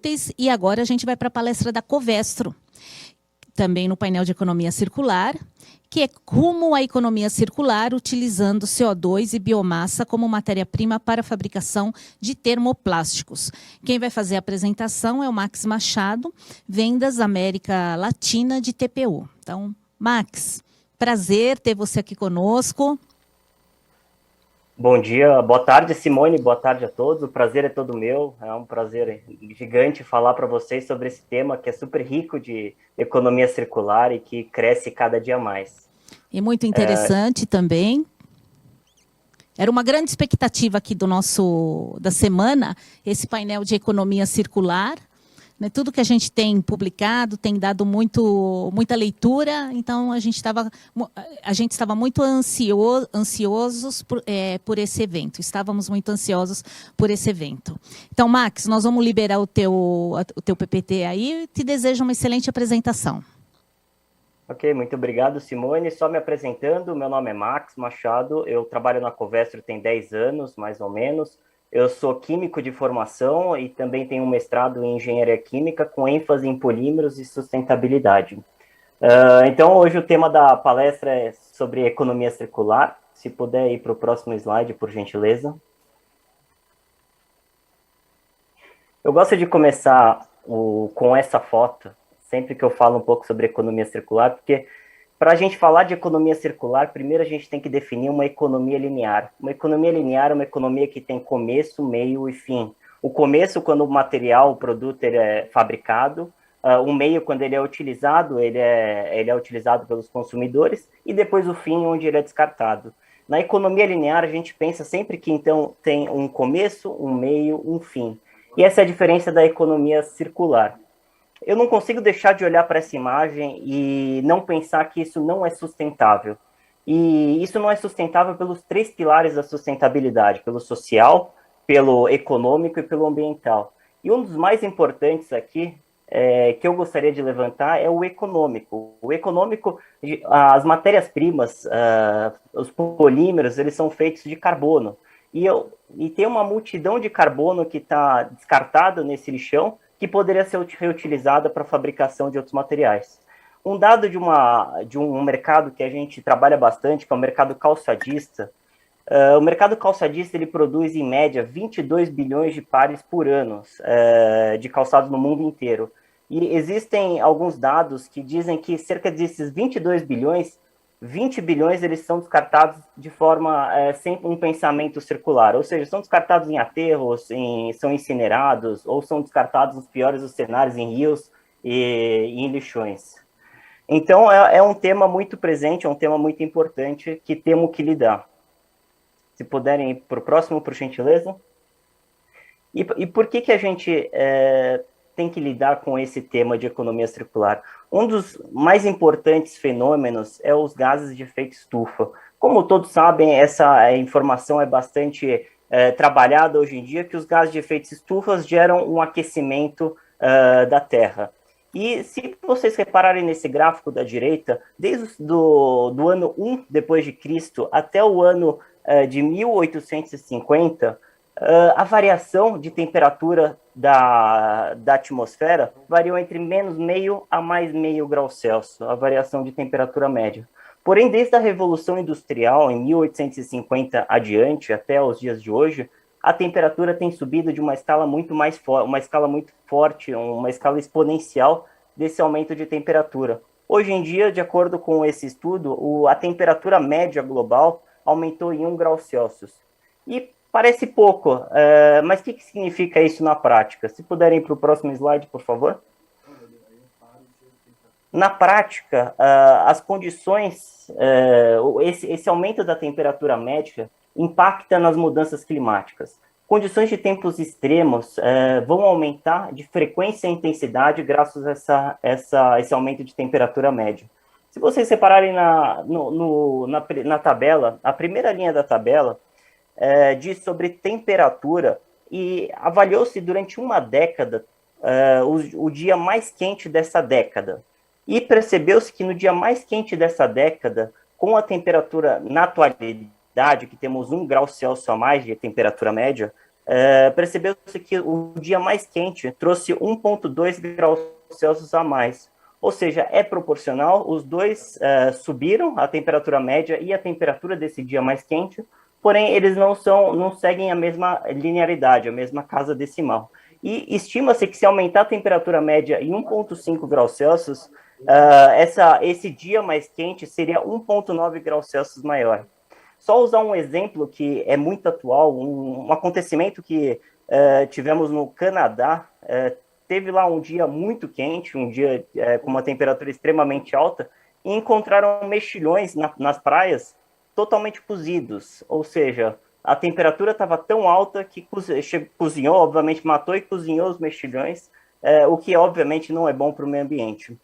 sustentáveis. E agora a gente vai para a palestra da Covestro, também no painel de economia circular, que é rumo à economia circular, utilizando CO2 e biomassa como matéria-prima para a fabricação de termoplásticos. Quem vai fazer a apresentação é o Max Machado, Vendas América Latina de TPU. Então, Max, prazer ter você aqui conosco. Bom dia, boa tarde, Simone, boa tarde a todos. O prazer é todo meu. É um prazer gigante falar para vocês sobre esse tema que é super rico de economia circular e que cresce cada dia mais. E muito interessante também. Era uma grande expectativa aqui da semana, esse painel de economia circular. Né, tudo que a gente tem publicado tem dado muita leitura, então a gente estava muito ansiosos por esse evento. Estávamos muito ansiosos por esse evento. Então, Max, nós vamos liberar o teu PPT aí e te desejo uma excelente apresentação. Ok, muito obrigado, Simone. Só me apresentando, meu nome é Max Machado, eu trabalho na Covestro tem 10 anos, mais ou menos. Eu sou químico de formação e também tenho um mestrado em engenharia química com ênfase em polímeros e sustentabilidade. Então, hoje o tema da palestra é sobre economia circular. Se puder ir para o próximo slide, por gentileza. Eu gosto de começar com essa foto, sempre que eu falo um pouco sobre economia circular, porque para a gente falar de economia circular, primeiro a gente tem que definir uma economia linear. Uma economia linear é uma economia que tem começo, meio e fim. O começo, quando o material, o produto, ele é fabricado. O meio, quando ele é utilizado, ele é utilizado pelos consumidores. E depois o fim, onde ele é descartado. Na economia linear, a gente pensa sempre que, então, tem um começo, um meio, um fim. E essa é a diferença da economia circular. Eu não consigo deixar de olhar para essa imagem e não pensar que isso não é sustentável. E isso não é sustentável pelos 3 pilares da sustentabilidade, pelo social, pelo econômico e pelo ambiental. E um dos mais importantes aqui, que eu gostaria de levantar, é o econômico. O econômico, as matérias-primas, os polímeros, eles são feitos de carbono. E tem uma multidão de carbono que está descartado nesse lixão, que poderia ser reutilizada para a fabricação de outros materiais. Um dado de um mercado que a gente trabalha bastante, que é o mercado calçadista, o mercado calçadista ele produz, em média, 22 bilhões de pares por ano de calçados no mundo inteiro. E existem alguns dados que dizem que cerca desses 22 bilhões, 20 bilhões eles são descartados de forma sem um pensamento circular, ou seja, são descartados em aterros, são incinerados, ou são descartados nos piores dos cenários, em rios e em lixões. Então, é um tema muito presente, é um tema muito importante que temos que lidar. Se puderem ir para o próximo, por gentileza. E por que a gente tem que lidar com esse tema de economia circular? Um dos mais importantes fenômenos é os gases de efeito estufa. Como todos sabem, essa informação é bastante trabalhada hoje em dia, que os gases de efeito estufa geram um aquecimento da Terra. E se vocês repararem nesse gráfico da direita, desde do ano 1 depois de Cristo até o ano de 1850, a variação de temperatura da atmosfera variou entre menos meio a mais meio grau Celsius, a variação de temperatura média. Porém, desde a Revolução Industrial, em 1850 adiante, até os dias de hoje, a temperatura tem subido de uma escala muito forte, uma escala exponencial desse aumento de temperatura. Hoje em dia, de acordo com esse estudo, a temperatura média global aumentou em 1 grau Celsius. E parece pouco, mas o que significa isso na prática? Se puderem ir para o próximo slide, por favor. Na prática, as condições, esse aumento da temperatura média impacta nas mudanças climáticas. Condições de tempos extremos vão aumentar de frequência e intensidade graças a esse aumento de temperatura média. Se vocês separarem na tabela, a primeira linha da tabela diz sobre temperatura e avaliou-se durante uma década o dia mais quente dessa década. E percebeu-se que no dia mais quente dessa década, com a temperatura na atualidade, que temos 1 grau Celsius a mais de temperatura média, percebeu-se que o dia mais quente trouxe 1,2 graus Celsius a mais. Ou seja, é proporcional, os dois subiram, a temperatura média e a temperatura desse dia mais quente, porém eles não seguem a mesma linearidade, a mesma casa decimal. E estima-se que se aumentar a temperatura média em 1,5 graus Celsius, esse dia mais quente seria 1,9 graus Celsius maior. Só usar um exemplo que é muito atual, um acontecimento que tivemos no Canadá, teve lá um dia muito quente, um dia com uma temperatura extremamente alta, e encontraram mexilhões nas praias totalmente cozidos, ou seja, a temperatura estava tão alta que cozinhou, obviamente matou e cozinhou os mexilhões, o que obviamente não é bom para o meio ambiente.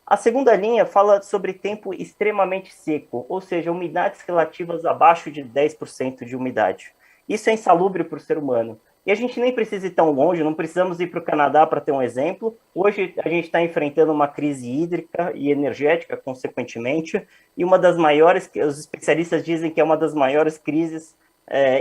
A segunda linha fala sobre tempo extremamente seco, ou seja, umidades relativas abaixo de 10% de umidade. Isso é insalubre para o ser humano. E a gente nem precisa ir tão longe, não precisamos ir para o Canadá para ter um exemplo. Hoje a gente está enfrentando uma crise hídrica e energética, consequentemente, e uma das maiores, os especialistas dizem que é uma das maiores crises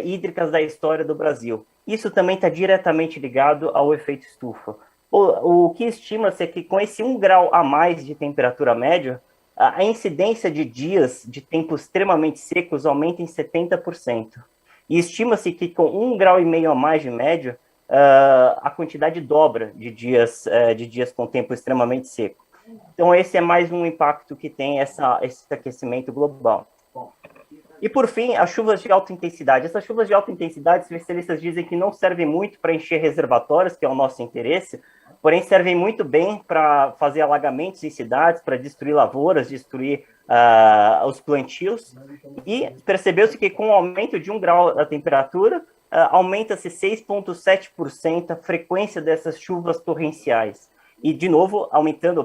hídricas da história do Brasil. Isso também está diretamente ligado ao efeito estufa. O que estima-se é que com esse 1 grau a mais de temperatura média, a incidência de dias de tempo extremamente secos aumenta em 70%. E estima-se que com 1,5 grau a mais de média, a quantidade dobra de dias com tempo extremamente seco. Então esse é mais um impacto que tem esse aquecimento global. E por fim, as chuvas de alta intensidade. Essas chuvas de alta intensidade, especialistas dizem que não servem muito para encher reservatórios, que é o nosso interesse, porém servem muito bem para fazer alagamentos em cidades, para destruir lavouras, destruir os plantios. E percebeu-se que com o aumento de 1 grau da temperatura, aumenta-se 6,7% a frequência dessas chuvas torrenciais. E, de novo,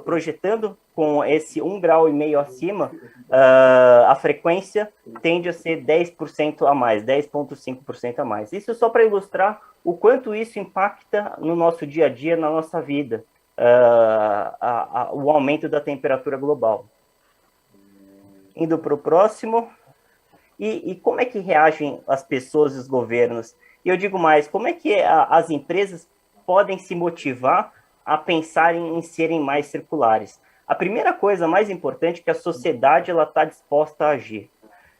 projetando com esse 1,5 grau acima, a frequência tende a ser 10% a mais, 10,5% a mais. Isso só para ilustrar o quanto isso impacta no nosso dia a dia, na nossa vida, o aumento da temperatura global. Indo para o próximo. E como é que reagem as pessoas e os governos? E eu digo mais, como é que as empresas podem se motivar a pensarem em serem mais circulares? A primeira coisa mais importante é que a sociedade está disposta a agir.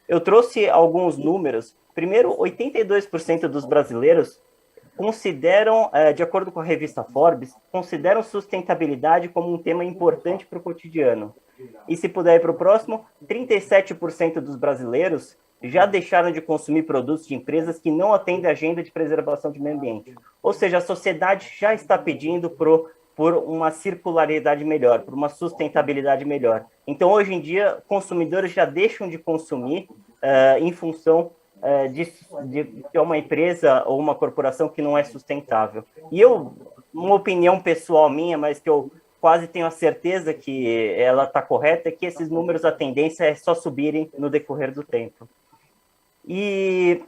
Eu trouxe alguns números. Primeiro, 82% dos brasileiros consideram, de acordo com a revista Forbes, consideram sustentabilidade como um tema importante para o cotidiano. E se puder ir para o próximo, 37% dos brasileiros já deixaram de consumir produtos de empresas que não atendem a agenda de preservação do meio ambiente. Ou seja, a sociedade já está pedindo por uma circularidade melhor, por uma sustentabilidade melhor. Então, hoje em dia, consumidores já deixam de consumir em função de ter uma empresa ou uma corporação que não é sustentável. E uma opinião pessoal minha, mas que eu quase tenho a certeza que ela está correta, é que esses números, a tendência é só subirem no decorrer do tempo. E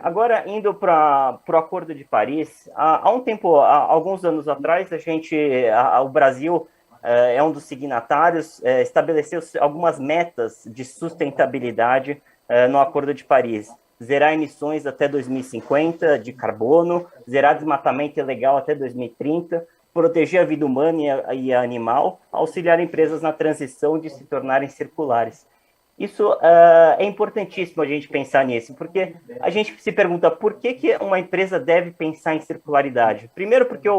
agora, indo para o Acordo de Paris, há alguns anos atrás, o Brasil é um dos signatários, estabeleceu algumas metas de sustentabilidade no Acordo de Paris. Zerar emissões até 2050 de carbono, zerar desmatamento ilegal até 2030, proteger a vida humana e a animal, auxiliar empresas na transição de se tornarem circulares. Isso é importantíssimo a gente pensar nisso, porque a gente se pergunta por que uma empresa deve pensar em circularidade. Primeiro, porque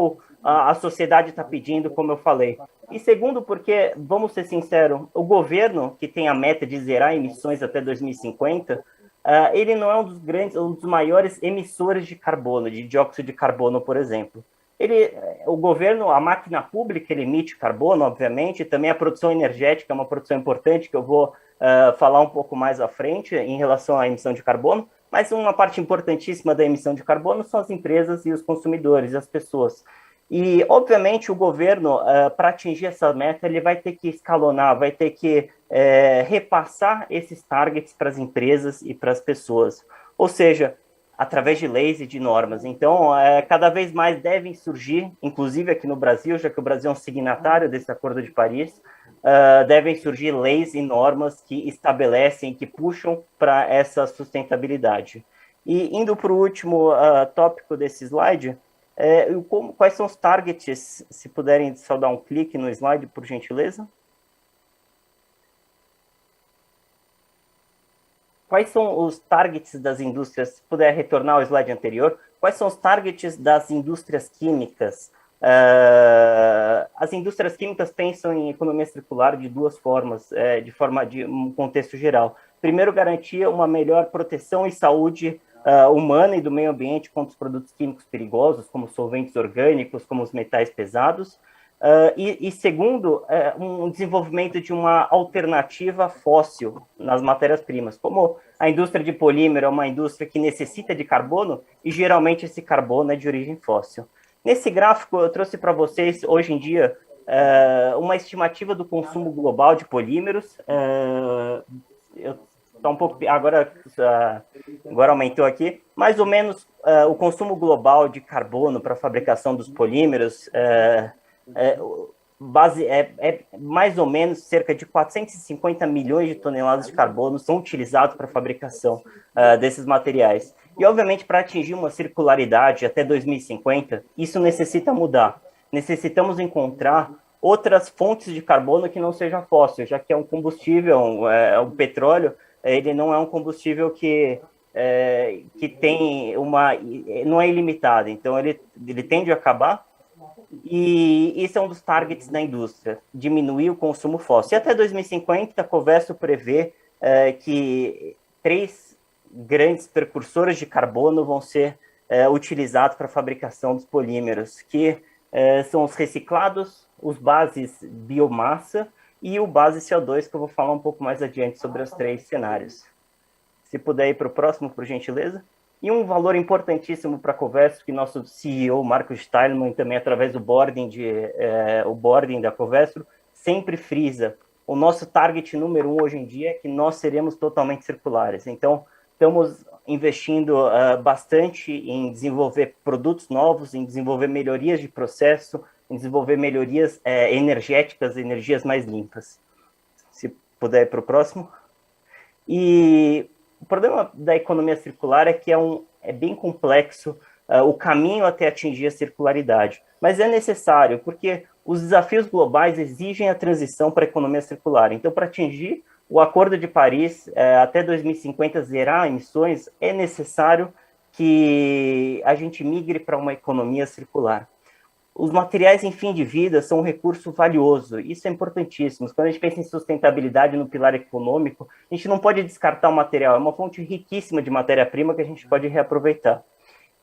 a sociedade está pedindo, como eu falei. E segundo, porque, vamos ser sinceros, o governo, que tem a meta de zerar emissões até 2050, ele não é um dos maiores emissores de carbono, de dióxido de carbono, por exemplo. O governo, a máquina pública, ele emite carbono, obviamente, também a produção energética é uma produção importante, que eu vou falar um pouco mais à frente em relação à emissão de carbono, mas uma parte importantíssima da emissão de carbono são as empresas e os consumidores, as pessoas. E, obviamente, o governo, para atingir essa meta, ele vai ter que escalonar, vai ter que repassar esses targets para as empresas e para as pessoas. Ou seja, através de leis e de normas. Então, cada vez mais devem surgir, inclusive aqui no Brasil, já que o Brasil é um signatário desse Acordo de Paris, devem surgir leis e normas que estabelecem, que puxam para essa sustentabilidade. E indo para o último tópico desse slide, quais são os targets, se puderem só dar um clique no slide, por gentileza. Quais são os targets das indústrias, se puder retornar ao slide anterior, quais são os targets das indústrias químicas? As indústrias químicas pensam em economia circular de duas formas, de um contexto geral. Primeiro, garantir uma melhor proteção e saúde humana e do meio ambiente contra os produtos químicos perigosos, como solventes orgânicos, como os metais pesados. E segundo, um desenvolvimento de uma alternativa fóssil nas matérias-primas. Como a indústria de polímero é uma indústria que necessita de carbono, e geralmente esse carbono é de origem fóssil. Nesse gráfico, eu trouxe para vocês, hoje em dia, uma estimativa do consumo global de polímeros. Tá um pouco, agora aumentou aqui. Mais ou menos, o consumo global de carbono para a fabricação dos polímeros mais ou menos cerca de 450 milhões de toneladas de carbono são utilizados para a fabricação desses materiais. E, obviamente, para atingir uma circularidade até 2050, isso necessita mudar. Necessitamos encontrar outras fontes de carbono que não seja fóssil, já que é um combustível, o petróleo, ele não é um combustível que tem não é ilimitado, então ele tende a acabar. E esse é um dos targets da indústria, diminuir o consumo fóssil. E até 2050, a Covestro prevê que 3 grandes precursores de carbono vão ser utilizados para a fabricação dos polímeros, que são os reciclados, os bases biomassa e o base CO2, que eu vou falar um pouco mais adiante sobre os 3 cenários. Se puder ir para o próximo, por gentileza. E um valor importantíssimo para a Covestro, que nosso CEO, Marcos Steinmann, também através do boarding, o boarding da Covestro, sempre frisa. O nosso target número 1 hoje em dia é que nós seremos totalmente circulares. Então, estamos investindo bastante em desenvolver produtos novos, em desenvolver melhorias de processo, em desenvolver melhorias energéticas, energias mais limpas. Se puder ir para o próximo. E o problema da economia circular é que é bem complexo o caminho até atingir a circularidade. Mas é necessário, porque os desafios globais exigem a transição para a economia circular. Então, para atingir o Acordo de Paris, até 2050 zerar emissões, é necessário que a gente migre para uma economia circular. Os materiais em fim de vida são um recurso valioso, isso é importantíssimo. Quando a gente pensa em sustentabilidade no pilar econômico, a gente não pode descartar o material, é uma fonte riquíssima de matéria-prima que a gente pode reaproveitar.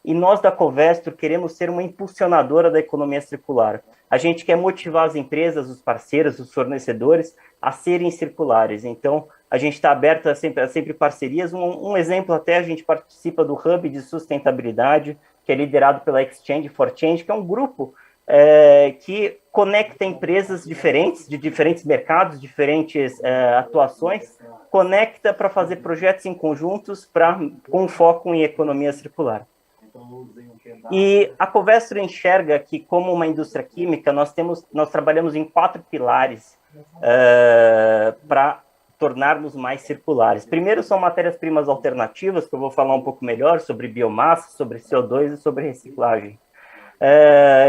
E nós da Covestro queremos ser uma impulsionadora da economia circular. A gente quer motivar as empresas, os parceiros, os fornecedores a serem circulares. Então, a gente está aberto a sempre parcerias. Um exemplo até, a gente participa do Hub de Sustentabilidade, que é liderado pela Exchange for Change, que é um grupo que conecta empresas diferentes, de diferentes mercados, diferentes atuações, conecta para fazer projetos em conjuntos com foco em economia circular. E a Covestro enxerga que, como uma indústria química, nós trabalhamos em 4 pilares para tornarmos mais circulares. Primeiro são matérias-primas alternativas, que eu vou falar um pouco melhor, sobre biomassa, sobre CO2 e sobre reciclagem.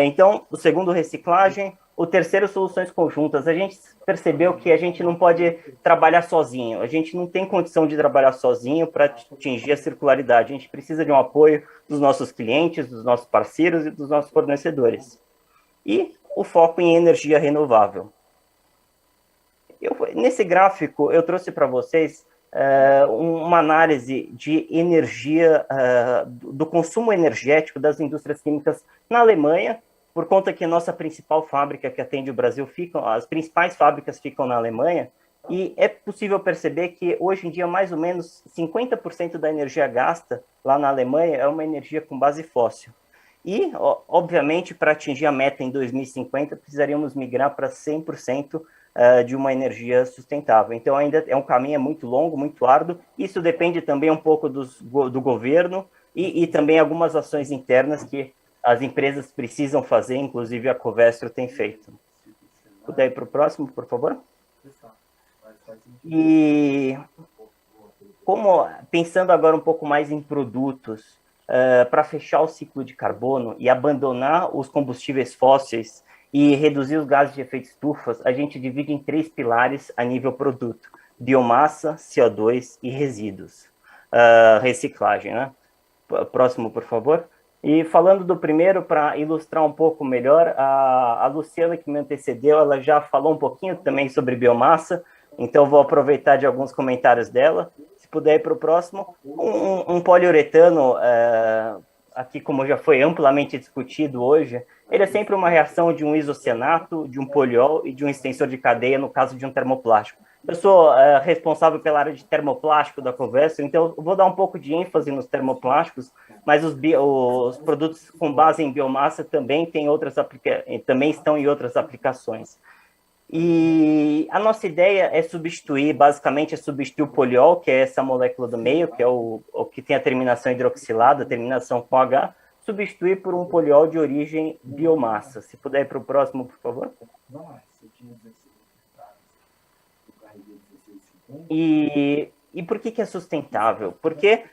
Então, o segundo, reciclagem. O terceiro, soluções conjuntas. A gente percebeu que a gente não pode trabalhar sozinho. A gente não tem condição de trabalhar sozinho para atingir a circularidade. A gente precisa de um apoio dos nossos clientes, dos nossos parceiros e dos nossos fornecedores. E o foco em energia renovável. Nesse gráfico, eu trouxe para vocês uma análise de energia, do consumo energético das indústrias químicas na Alemanha, por conta que a nossa principal fábrica que atende o Brasil as principais fábricas ficam na Alemanha, e é possível perceber que hoje em dia mais ou menos 50% da energia gasta lá na Alemanha é uma energia com base fóssil. E, obviamente, para atingir a meta em 2050, precisaríamos migrar para 100% de uma energia sustentável. Então, ainda é um caminho muito longo, muito árduo. Isso depende também um pouco do governo e também algumas ações internas que as empresas precisam fazer, inclusive a Covestro tem feito. Puder ir para o próximo, por favor? E Pensando agora um pouco mais em produtos, para fechar o ciclo de carbono e abandonar os combustíveis fósseis e reduzir os gases de efeito estufa, a gente divide em 3 pilares a nível produto: biomassa, CO2 e resíduos. Reciclagem, né? Próximo, por favor. E falando do primeiro, para ilustrar um pouco melhor, a Luciana, que me antecedeu, ela já falou um pouquinho também sobre biomassa, então vou aproveitar de alguns comentários dela. Se puder ir para o próximo, um poliuretano, aqui como já foi amplamente discutido hoje, ele é sempre uma reação de um isocianato, de um poliol e de um extensor de cadeia, no caso de um termoplástico. Eu sou responsável pela área de termoplástico da Covestro, então eu vou dar um pouco de ênfase nos termoplásticos, mas os produtos com base em biomassa também também estão em outras aplicações. E a nossa ideia é basicamente substituir o poliol, que é essa molécula do meio, que é o que tem a terminação hidroxilada, a terminação com H, substituir por um poliol de origem biomassa. Se puder ir para o próximo, por favor. E por que é sustentável? Porque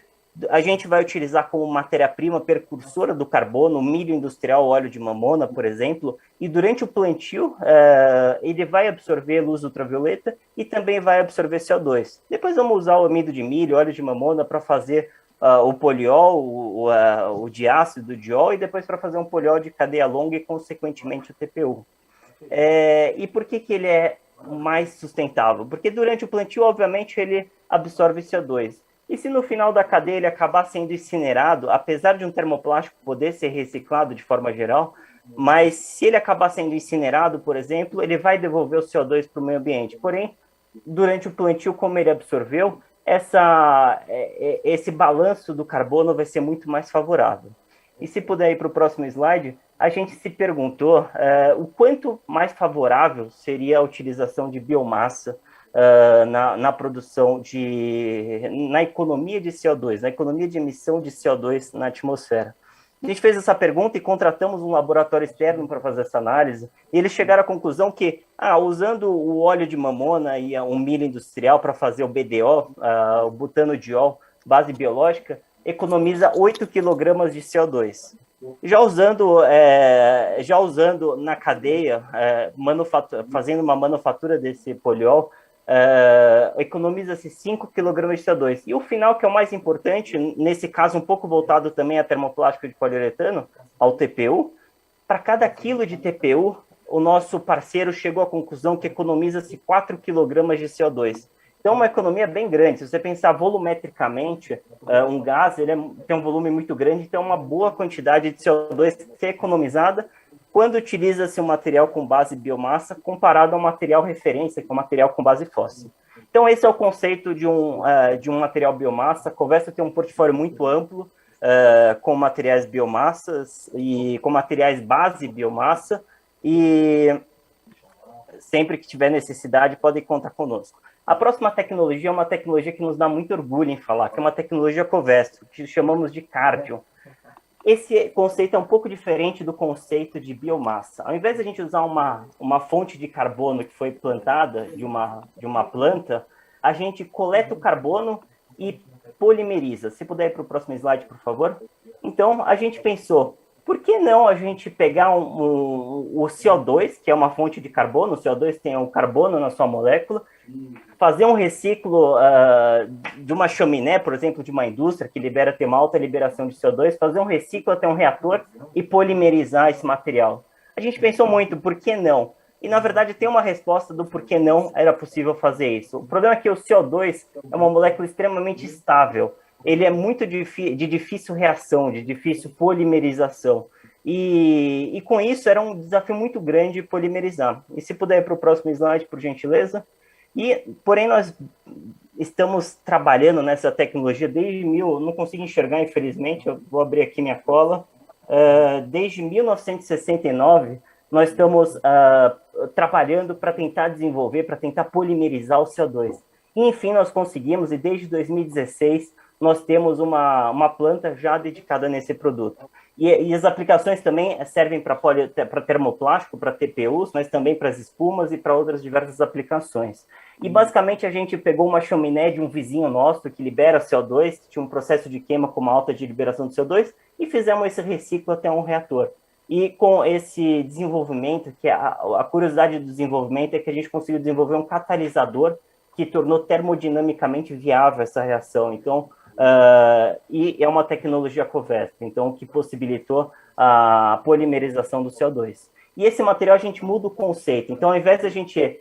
a gente vai utilizar como matéria-prima precursora do carbono o milho industrial, óleo de mamona, por exemplo, e durante o plantio ele vai absorver luz ultravioleta e também vai absorver CO2. Depois vamos usar o amido de milho, óleo de mamona para fazer o poliol, o diácido, o diol, e depois para fazer um poliol de cadeia longa e, consequentemente, o TPU. E por que ele é mais sustentável? Porque durante o plantio, obviamente, ele absorve CO2. E se no final da cadeia ele acabar sendo incinerado, apesar de um termoplástico poder ser reciclado de forma geral, mas se ele acabar sendo incinerado, por exemplo, ele vai devolver o CO2 para o meio ambiente. Porém, durante o plantio, como ele absorveu, esse balanço do carbono vai ser muito mais favorável. E se puder ir para o próximo slide, a gente se perguntou o quanto mais favorável seria a utilização de biomassa na produção na economia de CO2, na economia de emissão de CO2 na atmosfera. A gente fez essa pergunta e contratamos um laboratório externo para fazer essa análise, e eles chegaram à conclusão que, usando o óleo de mamona e um milho industrial para fazer o BDO, o butanodiol, base biológica, economiza 8 kg de CO2. Já usando na cadeia, fazendo uma manufatura desse poliol, economiza-se 5 kg de CO2. E o final, que é o mais importante, nesse caso um pouco voltado também a termoplástico de poliuretano, ao TPU, para cada quilo de TPU, o nosso parceiro chegou à conclusão que economiza-se 4 kg de CO2. Então, é uma economia bem grande. Se você pensar volumetricamente, um gás tem um volume muito grande, então uma boa quantidade de CO2 ser economizada quando utiliza-se um material com base biomassa comparado ao material referência, que é um material com base fóssil. Então, esse é o conceito de um material biomassa. A Covestro tem um portfólio muito amplo, com materiais biomassas e com materiais base biomassa, e sempre que tiver necessidade, podem contar conosco. A próxima tecnologia é uma tecnologia que nos dá muito orgulho em falar, que é uma tecnologia Covestro, que chamamos de Carbion. Esse conceito é um pouco diferente do conceito de biomassa. Ao invés de a gente usar uma fonte de carbono que foi plantada de uma planta, a gente coleta o carbono e polimeriza. Se puder ir para o próximo slide, por favor. Então, a gente pensou, por que não a gente pegar o CO2, que é uma fonte de carbono, o CO2 tem o carbono na sua molécula, fazer um reciclo de uma chaminé, por exemplo, de uma indústria que tem uma alta liberação de CO2, fazer um reciclo até um reator e polimerizar esse material. A gente pensou muito, por que não? E, na verdade, tem uma resposta do por que não era possível fazer isso. O problema é que o CO2 é uma molécula extremamente estável. Ele é muito de difícil reação, de difícil polimerização. E com isso, era um desafio muito grande polimerizar. E se puder ir para o próximo slide, por gentileza. Porém, nós estamos trabalhando nessa tecnologia não consigo enxergar, infelizmente, eu vou abrir aqui minha cola. Desde 1969, nós estamos trabalhando para tentar desenvolver, para tentar polimerizar o CO2. E, enfim, nós conseguimos, e desde 2016, nós temos uma planta já dedicada nesse produto. E as aplicações também servem para termoplástico, para TPUs, mas também para as espumas e para outras diversas aplicações. E basicamente a gente pegou uma chaminé de um vizinho nosso que libera CO2, que tinha um processo de queima com uma alta de liberação de CO2, e fizemos esse reciclo até um reator. E com esse desenvolvimento, que a curiosidade do desenvolvimento é que a gente conseguiu desenvolver um catalisador que tornou termodinamicamente viável essa reação. Então, e é uma tecnologia Covestro, então, que possibilitou a polimerização do CO2. E esse material a gente muda o conceito. Então, ao invés de a gente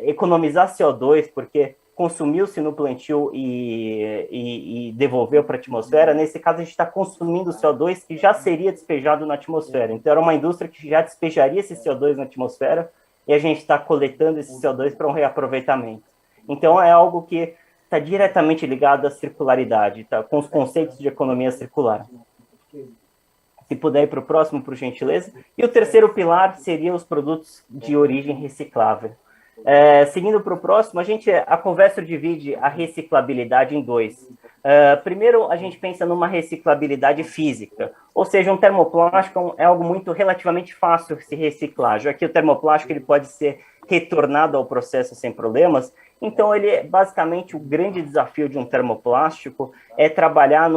economizar CO2, porque consumiu-se no plantio e devolveu para a atmosfera, nesse caso a gente está consumindo CO2 que já seria despejado na atmosfera. Então, era uma indústria que já despejaria esse CO2 na atmosfera e a gente está coletando esse CO2 para um reaproveitamento. Então, é algo que está diretamente ligado à circularidade, tá? Com os conceitos de economia circular. Se puder ir para o próximo, por gentileza. E o terceiro pilar seria os produtos de origem reciclável. Seguindo para o próximo, a Covestro divide a reciclabilidade em dois. Primeiro, a gente pensa numa reciclabilidade física, ou seja, um termoplástico é algo relativamente fácil de se reciclar, já que o termoplástico ele pode ser retornado ao processo sem problemas. Então, basicamente, o grande desafio de um termoplástico é trabalhar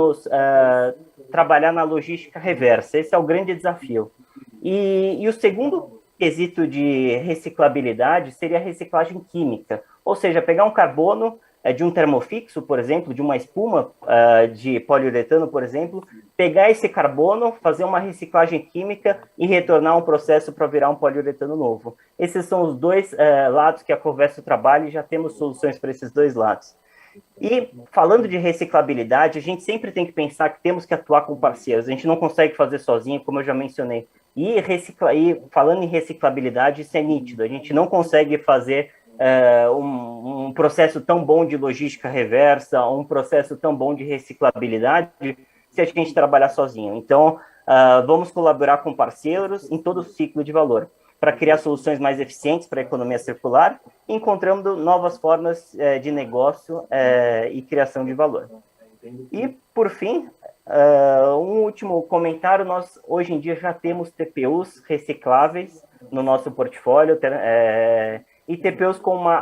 na logística reversa. Esse é o grande desafio. E o segundo quesito de reciclabilidade seria a reciclagem química, ou seja, pegar um carbono de um termofixo, por exemplo, de uma espuma de poliuretano, por exemplo, pegar esse carbono, fazer uma reciclagem química e retornar um processo para virar um poliuretano novo. Esses são os dois lados que a Covestro trabalha e já temos soluções para esses dois lados. E falando de reciclabilidade, a gente sempre tem que pensar que temos que atuar com parceiros, a gente não consegue fazer sozinho, como eu já mencionei. E falando em reciclabilidade, isso é nítido, a gente não consegue fazer um processo tão bom de logística reversa, um processo tão bom de reciclabilidade, se a gente trabalhar sozinho. Então, vamos colaborar com parceiros em todo o ciclo de valor, para criar soluções mais eficientes para a economia circular, encontrando novas formas de negócio e criação de valor. E, por fim, um último comentário, nós hoje em dia já temos TPUs recicláveis no nosso portfólio, e TPUs com uma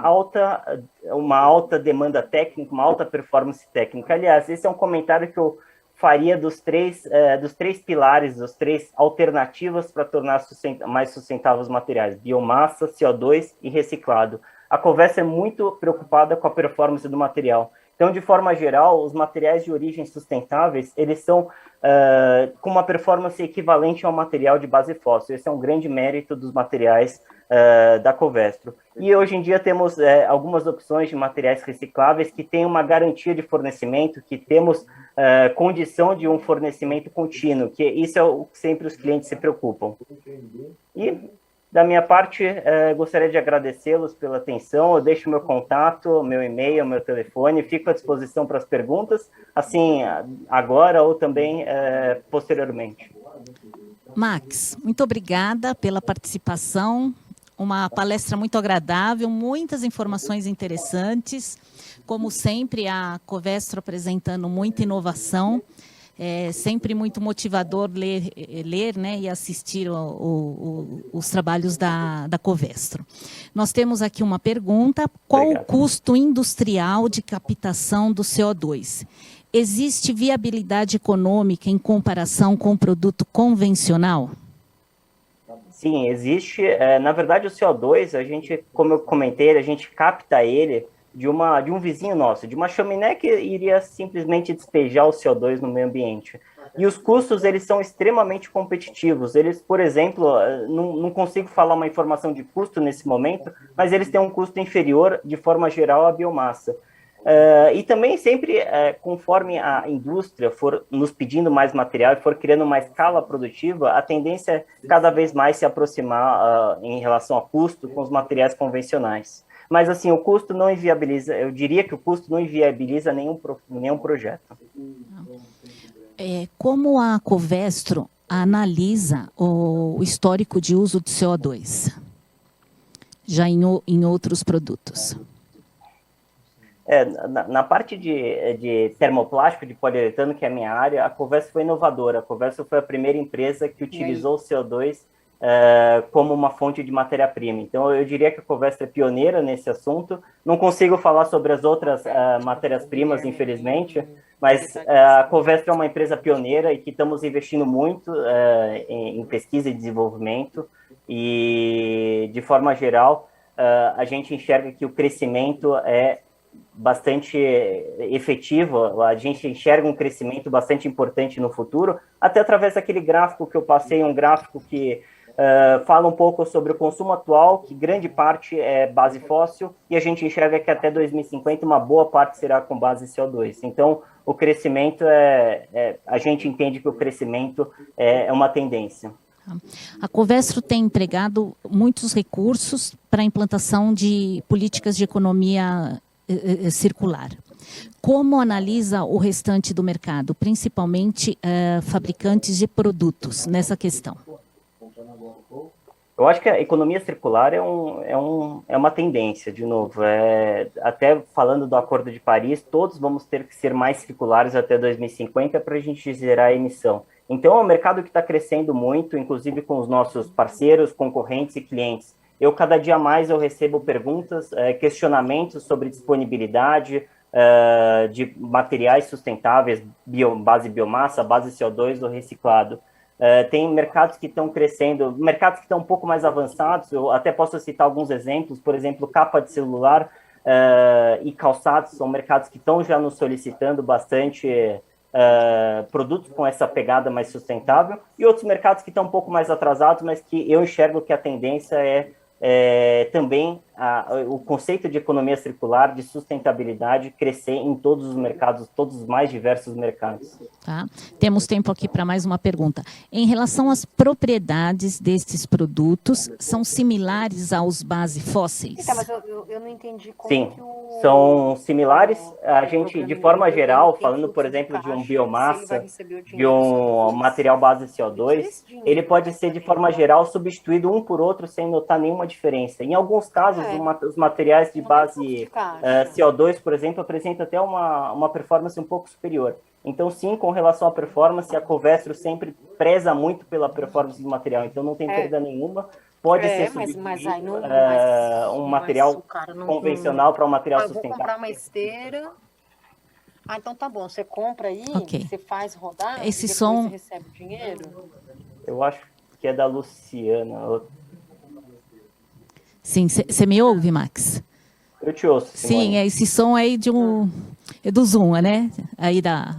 alta demanda técnica, uma alta performance técnica. Aliás, esse é um comentário que eu faria dos três pilares, das três alternativas para tornar mais sustentáveis os materiais: biomassa, CO2 e reciclado. A Covestro é muito preocupada com a performance do material. Então, de forma geral, os materiais de origem sustentáveis, eles são com uma performance equivalente ao material de base fóssil. Esse é um grande mérito dos materiais da Covestro. E hoje em dia temos algumas opções de materiais recicláveis que têm uma garantia de fornecimento, que temos condição de um fornecimento contínuo, que isso é o que sempre os clientes se preocupam. E, da minha parte, gostaria de agradecê-los pela atenção. Eu deixo meu contato, meu e-mail, meu telefone, fico à disposição para as perguntas, assim, agora ou também posteriormente. Max, muito obrigada pela participação. Uma palestra muito agradável, muitas informações interessantes. Como sempre, a Covestro apresentando muita inovação. É sempre muito motivador ler né, e assistir os trabalhos da Covestro. Nós temos aqui uma pergunta: qual o custo industrial de captação do CO2? Existe viabilidade econômica em comparação com o produto convencional? Sim, existe. Na verdade, o CO2, como eu comentei, a gente capta ele de um vizinho nosso, de uma chaminé que iria simplesmente despejar o CO2 no meio ambiente. E os custos, eles são extremamente competitivos. Eles, por exemplo, não consigo falar uma informação de custo nesse momento, mas eles têm um custo inferior, de forma geral, à biomassa. E também sempre, conforme a indústria for nos pedindo mais material e for criando uma escala produtiva, a tendência é cada vez mais se aproximar em relação a custo com os materiais convencionais. Mas, assim, o custo não inviabiliza, eu diria que o custo não inviabiliza nenhum projeto. Como a Covestro analisa o histórico de uso de CO2, já em outros produtos? Na parte de termoplástico, de poliuretano, que é a minha área, a Covestro foi inovadora. A Covestro foi a primeira empresa que utilizou o CO2 como uma fonte de matéria-prima. Então, eu diria que a Covestro é pioneira nesse assunto. Não consigo falar sobre as outras matérias-primas, infelizmente, mas a Covestro é uma empresa pioneira e que estamos investindo muito em pesquisa e desenvolvimento. E, de forma geral, a gente enxerga que o crescimento é bastante efetivo, a gente enxerga um crescimento bastante importante no futuro, até através daquele gráfico que eu passei, um gráfico que fala um pouco sobre o consumo atual, que grande parte é base fóssil, e a gente enxerga que até 2050 uma boa parte será com base CO2. Então, o crescimento a gente entende que o crescimento é uma tendência. A Covestro tem empregado muitos recursos para a implantação de políticas de economia circular. Como analisa o restante do mercado, principalmente fabricantes de produtos, nessa questão? Eu acho que a economia circular é uma tendência, de novo. Até falando do Acordo de Paris, todos vamos ter que ser mais circulares até 2050 para a gente zerar a emissão. Então, é um mercado que está crescendo muito, inclusive com os nossos parceiros, concorrentes e clientes. Cada dia mais eu recebo perguntas, questionamentos sobre disponibilidade de materiais sustentáveis, base biomassa, base CO2 ou reciclado. Tem mercados que estão crescendo, mercados que estão um pouco mais avançados, eu até posso citar alguns exemplos, por exemplo, capa de celular e calçados, são mercados que estão já nos solicitando bastante produtos com essa pegada mais sustentável, e outros mercados que estão um pouco mais atrasados, mas que eu enxergo que a tendência também o conceito de economia circular, de sustentabilidade, crescer em todos os mercados, todos os mais diversos mercados. Tá. Temos tempo aqui para mais uma pergunta. Em relação às propriedades destes produtos, são similares aos base fósseis? Então, mas eu não entendi como. Sim, são similares. A gente, de forma geral, falando, por exemplo, de um biomassa, de um material base CO2, ele pode ser, de forma geral, substituído um por outro sem notar nenhuma diferença. Em alguns casos, os materiais de base CO2, por exemplo, apresentam até uma performance um pouco superior. Então, sim, com relação à performance, a Covestro sempre preza muito pela performance do material, então não tem perda nenhuma. Pode ser substituído um material convencional para um material sustentável. Eu vou comprar uma esteira. Então tá bom, você compra aí, você faz rodar, esse depois som... você recebe o dinheiro? Eu acho que é da Luciana. Sim, você me ouve, Max? Eu te ouço, Simone. Sim, esse som aí é do Zoom, né?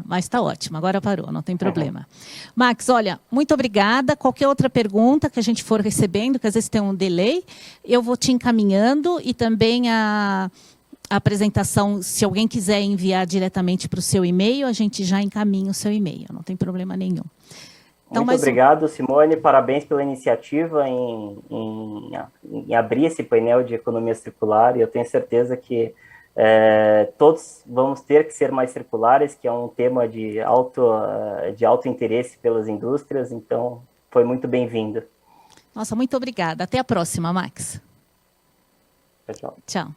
Mas está ótimo, agora parou, não tem problema. Max, olha, muito obrigada. Qualquer outra pergunta que a gente for recebendo, que às vezes tem um delay, eu vou te encaminhando, e também a apresentação, se alguém quiser enviar diretamente para o seu e-mail, a gente já encaminha o seu e-mail, não tem problema nenhum. Então, muito obrigado, Simone. Parabéns pela iniciativa em abrir esse painel de economia circular. E eu tenho certeza que todos vamos ter que ser mais circulares, que é um tema de alto interesse pelas indústrias. Então, foi muito bem-vindo. Nossa, muito obrigada. Até a próxima, Max. Tchau. Tchau.